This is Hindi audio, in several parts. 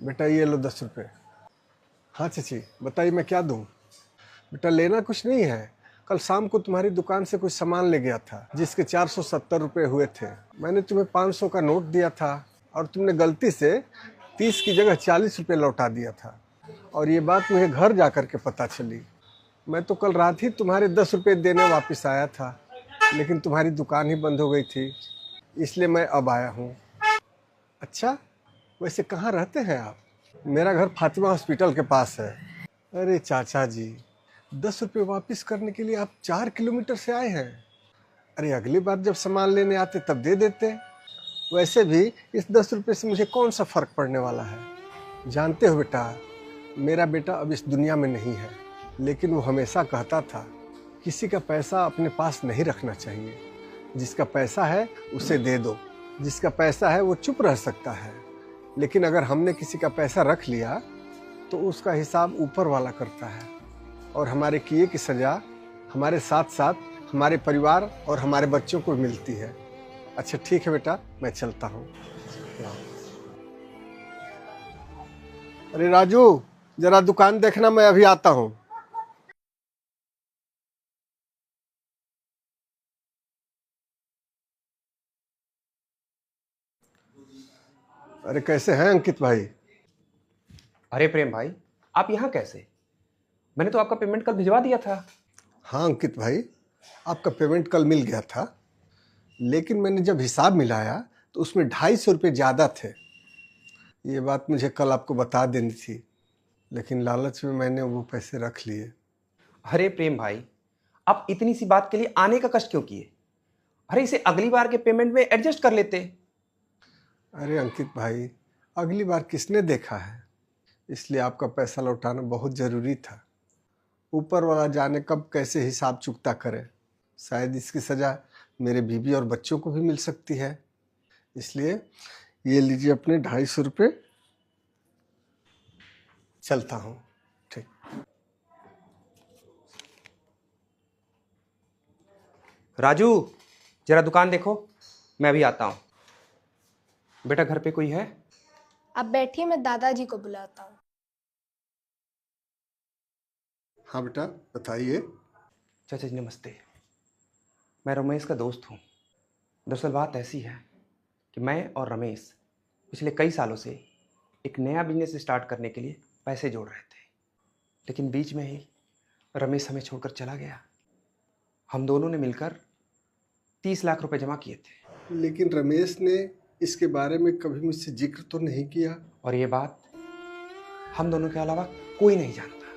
बेटा ये लो 10 रुपये। हाँ चाची बताइए मैं क्या दूँ। बेटा लेना कुछ नहीं है, कल शाम को तुम्हारी दुकान से कुछ सामान ले गया था जिसके 470 रुपये हुए थे। मैंने तुम्हें 500 का नोट दिया था और तुमने गलती से 30 की जगह 40 रुपये लौटा दिया था, और ये बात मुझे घर जा कर के पता चली। मैं तो कल रात ही तुम्हारे 10 रुपये देने वापस आया था, लेकिन तुम्हारी दुकान ही बंद हो गई थी, इसलिए मैं अब आया हूँ। अच्छा, वैसे कहाँ रहते हैं आप? मेरा घर फातिमा हॉस्पिटल के पास है। अरे चाचा जी, 10 रुपये वापस करने के लिए आप 4 किलोमीटर से आए हैं। अरे अगली बार जब सामान लेने आते तब दे देते। वैसे भी इस 10 रुपये से मुझे कौन सा फ़र्क पड़ने वाला है। जानते हो बेटा, मेरा बेटा अब इस दुनिया में नहीं है, लेकिन वो हमेशा कहता था किसी का पैसा अपने पास नहीं रखना चाहिए। जिसका पैसा है उसे दे दो, जिसका पैसा है वो चुप रह सकता है, लेकिन अगर हमने किसी का पैसा रख लिया तो उसका हिसाब ऊपर वाला करता है, और हमारे किए की सज़ा हमारे साथ साथ हमारे परिवार और हमारे बच्चों को मिलती है। अच्छा ठीक है बेटा, मैं चलता हूँ। अरे राजू, जरा दुकान देखना, मैं अभी आता हूँ। अरे कैसे हैं अंकित भाई? अरे प्रेम भाई, आप यहाँ कैसे? मैंने तो आपका पेमेंट कल भिजवा दिया था। हाँ अंकित भाई, आपका पेमेंट कल मिल गया था, लेकिन मैंने जब हिसाब मिलाया तो उसमें 250 रुपये ज़्यादा थे। ये बात मुझे कल आपको बता देनी थी, लेकिन लालच में मैंने वो पैसे रख लिए। अरे प्रेम भाई, आप इतनी सी बात के लिए आने का कष्ट क्यों किए? अरे इसे अगली बार के पेमेंट में एडजस्ट कर लेते। अरे अंकित भाई, अगली बार किसने देखा है, इसलिए आपका पैसा लौटाना बहुत ज़रूरी था। ऊपर वाला जाने कब कैसे हिसाब चुकता करे, शायद इसकी सज़ा मेरे बीवी और बच्चों को भी मिल सकती है। इसलिए ये लीजिए अपने 250 रुपये। चलता हूँ। ठीक। राजू, जरा दुकान देखो, मैं अभी आता हूँ। बेटा घर पे कोई है? आप बैठिए, मैं दादाजी को बुलाता हूँ। हाँ बेटा बताइए। चाचा जी नमस्ते, मैं रमेश का दोस्त हूँ। दरअसल बात ऐसी है कि मैं और रमेश पिछले कई सालों से एक नया बिजनेस स्टार्ट करने के लिए पैसे जोड़ रहे थे, लेकिन बीच में ही रमेश हमें छोड़कर चला गया। हम दोनों ने मिलकर 30 लाख रुपए जमा किए थे। लेकिन रमेश ने इसके बारे में कभी मुझसे जिक्र तो नहीं किया। और ये बात हम दोनों के अलावा कोई नहीं जानता,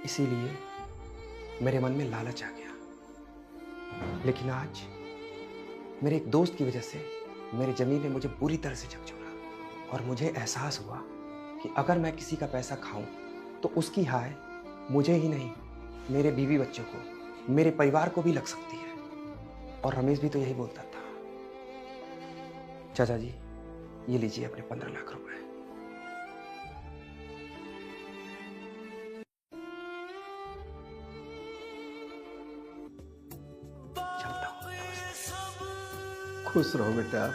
इसीलिए मेरे मन में लालच आ गया। लेकिन आज मेरे एक दोस्त की वजह से मेरे जमीन ने मुझे बुरी तरह से झकझोरा, और मुझे एहसास हुआ कि अगर मैं किसी का पैसा खाऊं तो उसकी हाय मुझे ही नहीं, मेरे बीवी बच्चों को, मेरे परिवार को भी लग सकती है। और रमेश भी तो यही बोलता था। चाचा जी, ये लीजिए अपने 15 लाख रुपए। चलता हूँ। खुश रहो बेटा।